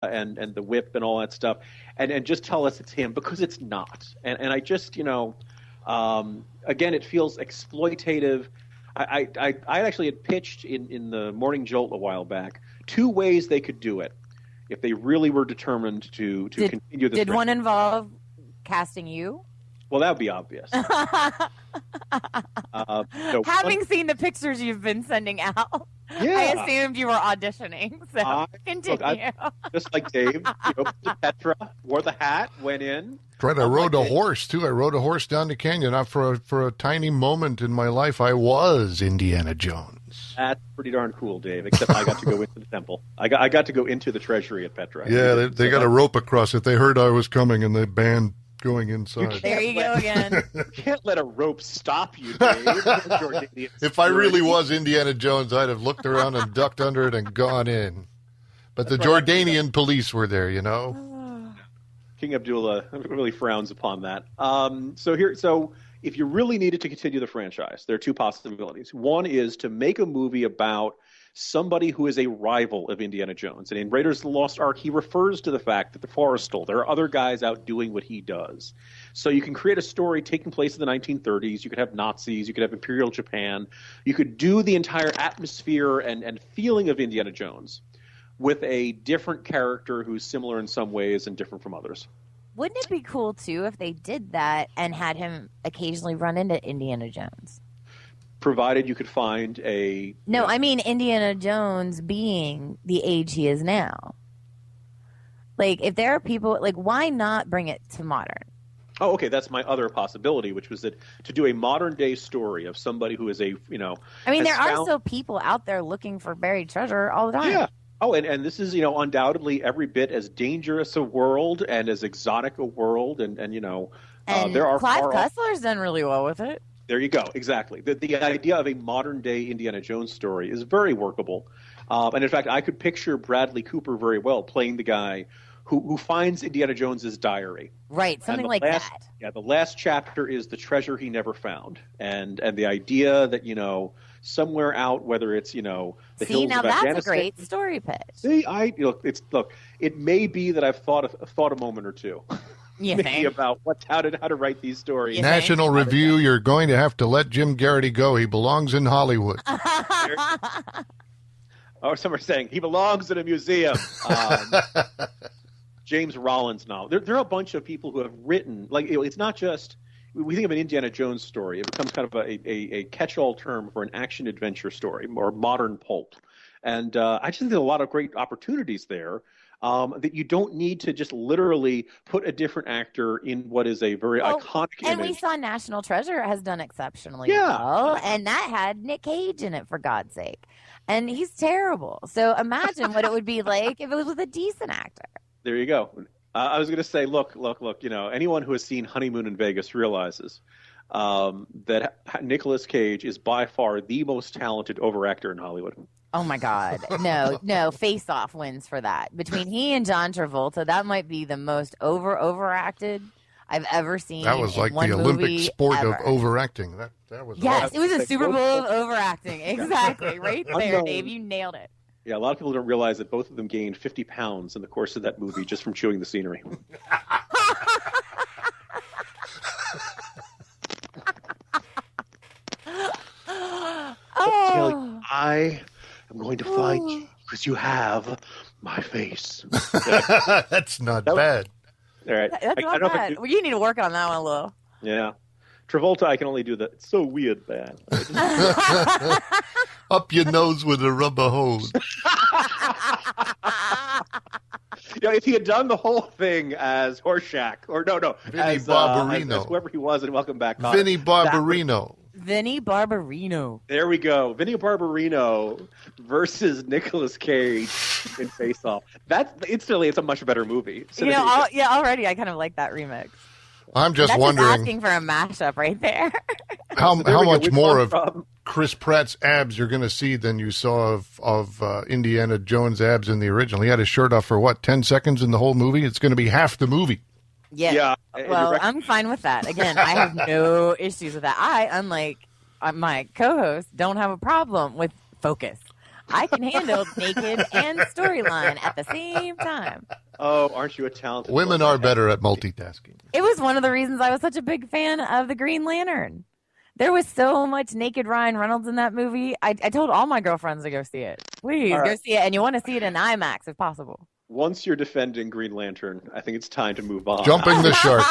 and the whip and all that stuff, and just tell us it's him, because it's not. And I just, again, it feels exploitative. I actually had pitched in the Morning Jolt a while back 2 ways they could do it if they really were determined to continue this. Did one involve casting you? Well, that would be obvious. Having seen the pictures you've been sending out, I assumed you were auditioning. So continue. Just like Dave, to Petra, wore the hat, went in. Right, I rode a horse too. I rode a horse down the canyon. For a tiny moment in my life, I was Indiana Jones. That's pretty darn cool, Dave. Except I got to go into the temple. I got to go into the treasury at Petra. Yeah, they got a rope across it. They heard I was coming, and they banned going inside. There you go again. You can't let a rope stop you, Dave. If I really was Indiana Jones, I'd have looked around and ducked under it and gone in. But the Jordanian police were there, King Abdullah really frowns upon that. So if you really needed to continue the franchise, there are 2 possibilities. One is to make a movie about somebody who is a rival of Indiana Jones. And in Raiders of the Lost Ark, he refers to the fact that the Forest stole. There are other guys out doing what he does. So you can create a story taking place in the 1930s. You could have Nazis. You could have Imperial Japan. You could do the entire atmosphere and feeling of Indiana Jones with a different character who's similar in some ways and different from others. Wouldn't it be cool, too, if they did that and had him occasionally run into Indiana Jones? Provided you could find a... No, I mean Indiana Jones being the age he is now. Like, if there are people... Like, why not bring it to modern? Oh, okay, that's my other possibility, which was that to do a modern-day story of somebody who is a, I mean, there are still people out there looking for buried treasure all the time. Yeah. Oh, and this is, undoubtedly every bit as dangerous a world and as exotic a world, and there are... Clive Cussler's done really well with it. There you go. Exactly. The idea of a modern-day Indiana Jones story is very workable. And, in fact, I could picture Bradley Cooper very well playing the guy who finds Indiana Jones's diary. Right, something like that. Yeah, the last chapter is the treasure he never found. And the idea that, somewhere out, whether it's, the hills of Afghanistan. See, now that's a great story pitch. See, it may be that I've thought a moment or two. Maybe about how to write these stories. National Review, you're going to have to let Jim Garrity go. He belongs in Hollywood. Some are saying he belongs in a museum. James Rollins novel. There are a bunch of people who have written, it's not just, we think of an Indiana Jones story, it becomes kind of a catch-all term for an action-adventure story, or modern pulp. And I just think there's a lot of great opportunities there. That you don't need to just literally put a different actor in what is a very iconic image. And we saw National Treasure has done exceptionally well, and that had Nick Cage in it, for God's sake. And he's terrible. So imagine what it would be like if it was with a decent actor. There you go. I was going to say, look, anyone who has seen Honeymoon in Vegas realizes that Nicolas Cage is by far the most talented overactor in Hollywood. Oh, my God. No, Face Off wins for that. Between he and John Travolta, that might be the most overacted I've ever seen. That was like the Olympic sport of overacting. That was Yes, it was a Super Bowl of overacting. Exactly. Right there, Dave. You nailed it. Yeah, a lot of people don't realize that both of them gained 50 pounds in the course of that movie just from chewing the scenery. Oh. I am going to find you because you have my face. That's not bad. All right. That's not bad. Well, you need to work on that one a little. Yeah. Travolta, I can only do that. It's so weird, man. Up your nose with a rubber hose. If he had done the whole thing as Horshack, or Vinnie Barbarino. As whoever he was in Welcome Back, Kotter. Vinnie Barbarino. Vinnie Barbarino. There we go. Vinnie Barbarino versus Nicolas Cage in Face Off. It's a much better movie. Already I kind of like that remix. I'm just wondering. Just asking for a mashup right there. How much more of Chris Pratt's abs you're going to see than you saw of Indiana Jones' abs in the original? He had his shirt off for 10 seconds in the whole movie? It's going to be half the movie. Yeah. Well, I'm fine with that. Again, I have no issues with that. I, unlike my co-host, don't have a problem with focus. I can handle naked and storyline at the same time. Oh, aren't you a talented women are better at multitasking. It was one of the reasons I was such a big fan of the Green Lantern. There was so much naked Ryan Reynolds in that movie. I told all my girlfriends to go see it. Please go see it, and you want to see it in IMAX if possible. Once you're defending Green Lantern, I think it's time to move on. Jumping the shark.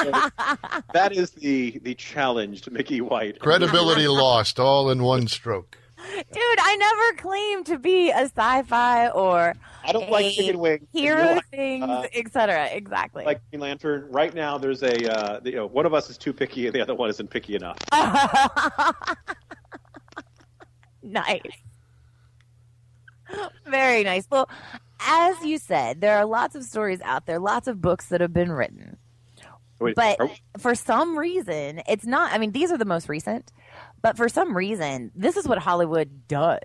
That is the challenge to Mickey White. Credibility lost all in one stroke. Dude, I never claimed to be a sci-fi or I don't like chicken wings. Hero things, etc. Exactly. Like Green Lantern. Right now, there's one of us is too picky, and the other one isn't picky enough. Nice. Very nice. Well, as you said, there are lots of stories out there, lots of books that have been written. But for some reason, it's not. I mean, these are the most recent. But for some reason, this is what Hollywood does.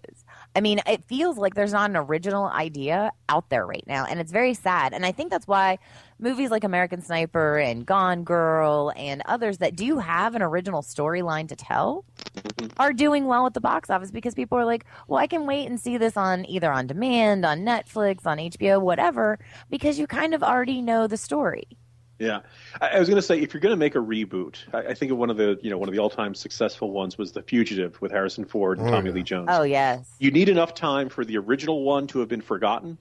I mean, it feels like there's not an original idea out there right now, and it's very sad. And I think that's why movies like American Sniper and Gone Girl and others that do have an original storyline to tell are doing well at the box office, because people are like, well, I can wait and see this on either on demand, on Netflix, on HBO, whatever, because you kind of already know the story. Yeah, I was going to say, if you're going to make a reboot, I think one of the all-time successful ones was The Fugitive with Harrison Ford and Tommy Lee Jones. Oh yes. You need enough time for the original one to have been forgotten,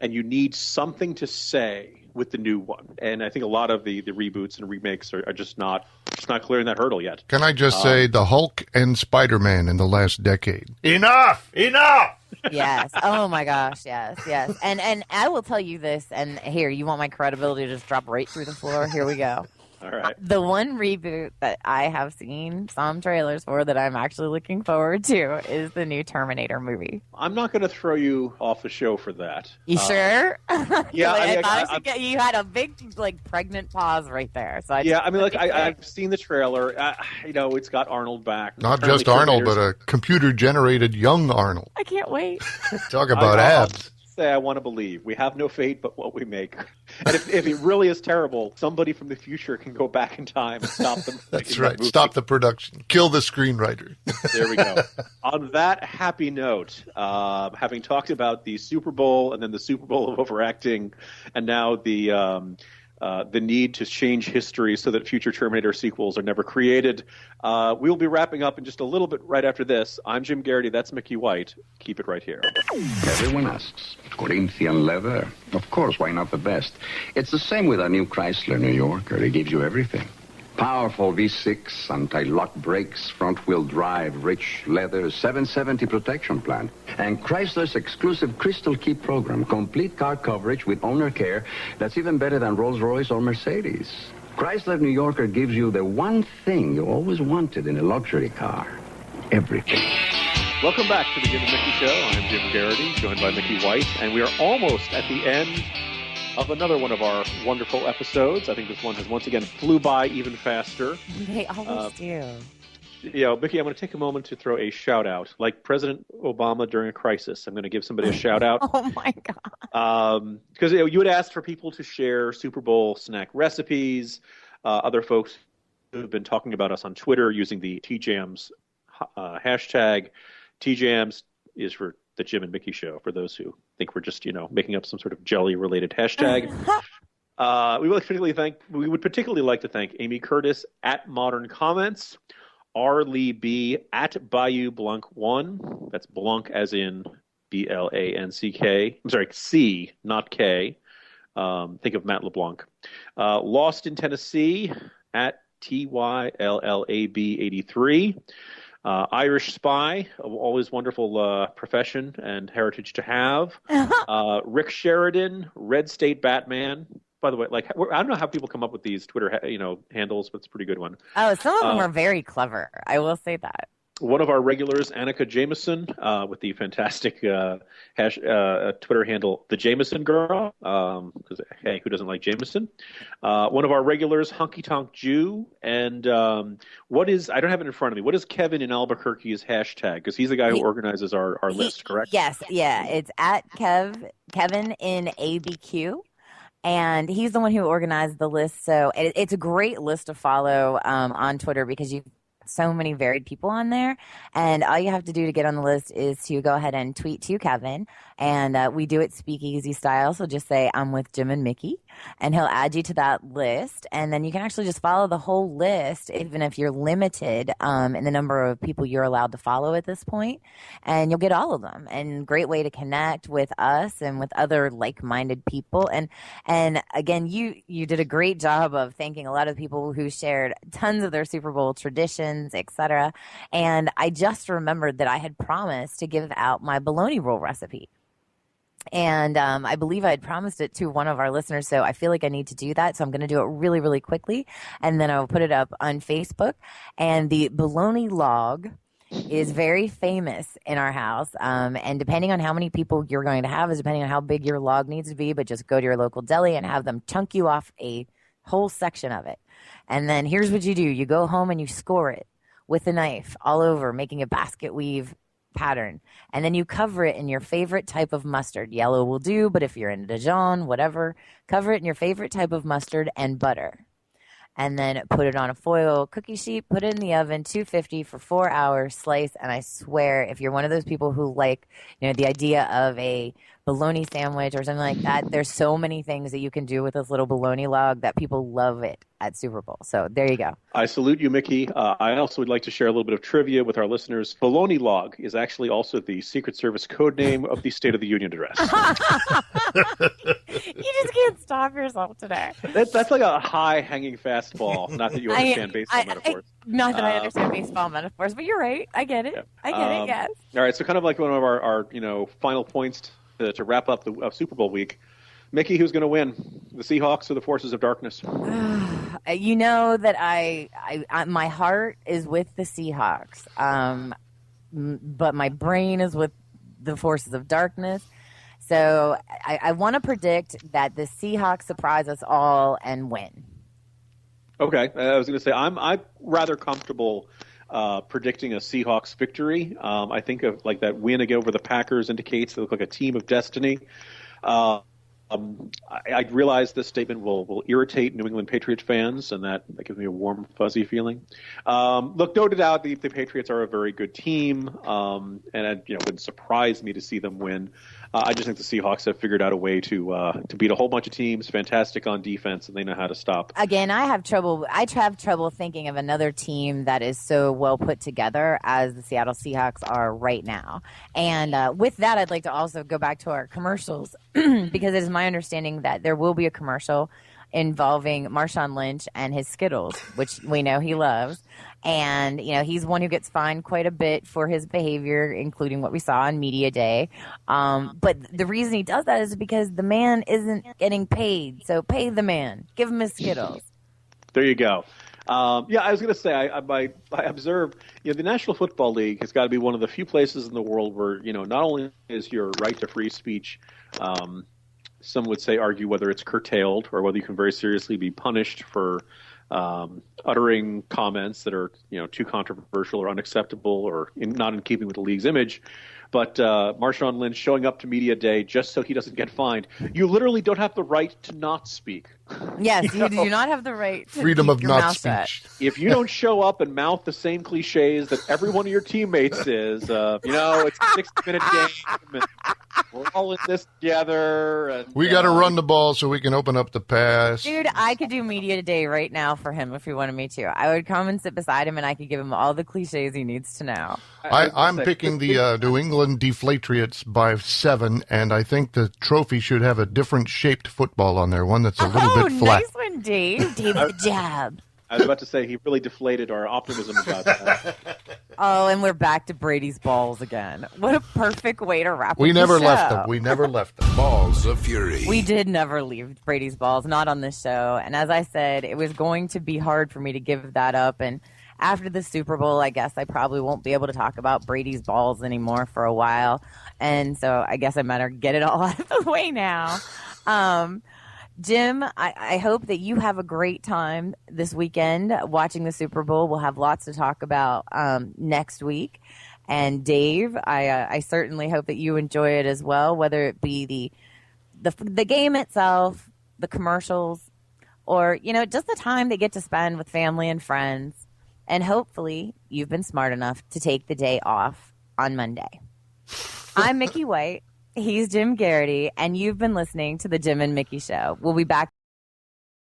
and you need something to say with the new one. And I think a lot of the reboots and remakes are just not clearing that hurdle yet. Can I just say the Hulk and Spider-Man in the last decade? Enough! Yes. Oh my gosh. Yes. And I will tell you this. And here, you want my credibility to just drop right through the floor? Here we go. All right. The one reboot that I have seen some trailers for that I'm actually looking forward to is the new Terminator movie. I'm not going to throw you off the show for that. You sure? Yeah. You had a big, pregnant pause right there. So I've seen the trailer. It's got Arnold back. Not just Arnold, but a computer-generated young Arnold. I can't wait. Talk about abs. I want to believe. We have no fate but what we make. And if it really is terrible, somebody from the future can go back in time and stop them. That's right. Stop the production. Kill the screenwriter. There we go. On that happy note, having talked about the Super Bowl and then the Super Bowl of overacting, and now the need to change history so that future Terminator sequels are never created. We'll be wrapping up in just a little bit right after this. I'm Jim Garrity. That's Mickey White. Keep it right here. Everyone asks, Corinthian leather? Of course, why not the best? It's the same with our new Chrysler New Yorker. It gives you everything. Powerful V6, anti-lock brakes, front-wheel drive, rich leather, 770 protection plan. And Chrysler's exclusive Crystal Key program, complete car coverage with owner care that's even better than Rolls-Royce or Mercedes. Chrysler New Yorker gives you the one thing you always wanted in a luxury car. Everything. Welcome back to the Jim and Mickey Show. I'm Jim Garrity, joined by Mickey White, and we are almost at the end of another one of our wonderful episodes. I think this one has once again flew by even faster. They always do. Mickey, I'm going to take a moment to throw a shout out. Like President Obama during a crisis, I'm going to give somebody a shout out. Oh my God. Because you had asked for people to share Super Bowl snack recipes. Other folks who have been talking about us on Twitter using the TJAMS hashtag. TJAMS is for the Jim and Mickey Show, for those who think we're just, making up some sort of jelly-related hashtag. We would particularly like to thank Amy Curtis at Modern Comments, R. Lee B. at Bayou Blanc 1. That's Blanc as in B-L-A-N-C-K. I'm sorry, C, not K. Think of Matt LeBlanc. Lost in Tennessee at TYLLAB83. Irish Spy, always wonderful profession and heritage to have. Rick Sheridan, Red State Batman. By the way, I don't know how people come up with these Twitter, handles, but it's a pretty good one. Oh, some of them are very clever. I will say that. One of our regulars, Annika Jameson, with the fantastic Twitter handle, The Jameson Girl, because, hey, who doesn't like Jameson? One of our regulars, Honky Tonk Jew, and I don't have it in front of me, what is Kevin in Albuquerque's hashtag? Because he's the guy who organizes our list, correct? Yes, yeah, it's at Kevin in ABQ. And he's the one who organized the list. So it's a great list to follow on Twitter, because you've got so many varied people on there. And all you have to do to get on the list is to go ahead and tweet to Kevin. And we do it speakeasy style. So just say, I'm with Jim and Mickey. And he'll add you to that list. And then you can actually just follow the whole list, even if you're limited in the number of people you're allowed to follow at this point. And you'll get all of them. And great way to connect with us and with other like-minded people. And again, you did a great job of thanking a lot of people who shared tons of their Super Bowl traditions, etc. And I just remembered that I had promised to give out my bologna roll recipe. And I believe I had promised it to one of our listeners, so I feel like I need to do that. So I'm going to do it really, really quickly, and then I'll put it up on Facebook. And the bologna log is very famous in our house. And depending on how many people you're going to have is depending on how big your log needs to be. But just go to your local deli and have them chunk you off a whole section of it. And then here's what you do. You go home and you score it with a knife all over, making a basket weave pattern. And then you cover it in your favorite type of mustard. Yellow will do, but if you're in Dijon, whatever, cover it in your favorite type of mustard and butter. And then put it on a foil cookie sheet, put it in the oven, 250 for 4 hours, slice. And I swear, if you're one of those people who like, the idea of a bologna sandwich or something like that, there's so many things that you can do with this little bologna log that people love it at Super Bowl. So there you go. I salute you, Mickey. I also would like to share a little bit of trivia with our listeners. Bologna log is actually also the Secret Service code name of the State of the Union address. You just can't stop yourself today. That's like a high-hanging fastball. Not that you understand baseball metaphors. Not that I understand baseball metaphors, but you're right. I get it. Yeah. I get it, yes. All right, so kind of like one of our final points to wrap up the Super Bowl week. Mickey, who's going to win, the Seahawks or the Forces of Darkness? You know that I my heart is with the Seahawks, but my brain is with the Forces of Darkness. So I want to predict that the Seahawks surprise us all and win. Okay, I was going to say I'm rather comfortable predicting a Seahawks victory. I think of like that win again over the Packers indicates they look like a team of destiny. I realize this statement will irritate New England Patriots fans, and that gives me a warm, fuzzy feeling. Look, no doubt the Patriots are a very good team, and it wouldn't surprise me to see them win. I just think the Seahawks have figured out a way to beat a whole bunch of teams, fantastic on defense, and they know how to stop. Again, I have trouble thinking of another team that is so well put together as the Seattle Seahawks are right now. And with that, I'd like to also go back to our commercials because it is my understanding that there will be a commercial involving Marshawn Lynch and his Skittles, which we know he loves. And, he's one who gets fined quite a bit for his behavior, including what we saw on Media Day. But the reason he does that is because the man isn't getting paid. So pay the man. Give him his Skittles. There you go. I was going to say, I observe, the National Football League has got to be one of the few places in the world where, not only is your right to free speech, some would say argue whether it's curtailed or whether you can very seriously be punished for uttering comments that are too controversial or unacceptable or not in keeping with the league's image. But Marshawn Lynch showing up to Media Day just so he doesn't get fined. You literally don't have the right to not speak. Yes, you do not have the right to freedom keep of your not mouth speech. shut. If you don't show up and mouth the same cliches that every one of your teammates is, it's a 60-minute game, and we're all in this together. And, we got to run the ball so we can open up the pass. Dude, I could do Media Day right now for him if he wanted me to. I would come and sit beside him, and I could give him all the cliches he needs to know. I'm picking the New England Deflatriots by 7, and I think the trophy should have a different shaped football on there, one that's a little bit flat. Nice one, Dave. Dave with the jab. I was about to say he really deflated our optimism about that. Oh, and we're back to Brady's balls again. What a perfect way to wrap up We never the left show. them. We never left them. Balls of Fury. We did never leave Brady's balls, not on this show. And as I said, it was going to be hard for me to give that up. And after the Super Bowl, I guess I probably won't be able to talk about Brady's balls anymore for a while. And so I guess I better get it all out of the way now. Jim, I hope that you have a great time this weekend watching the Super Bowl. We'll have lots to talk about next week. And Dave, I certainly hope that you enjoy it as well, whether it be the game itself, the commercials, or just the time they get to spend with family and friends. And hopefully you've been smart enough to take the day off on Monday. I'm Mickey White. He's Jim Garrity. And you've been listening to The Jim and Mickey Show. We'll be back.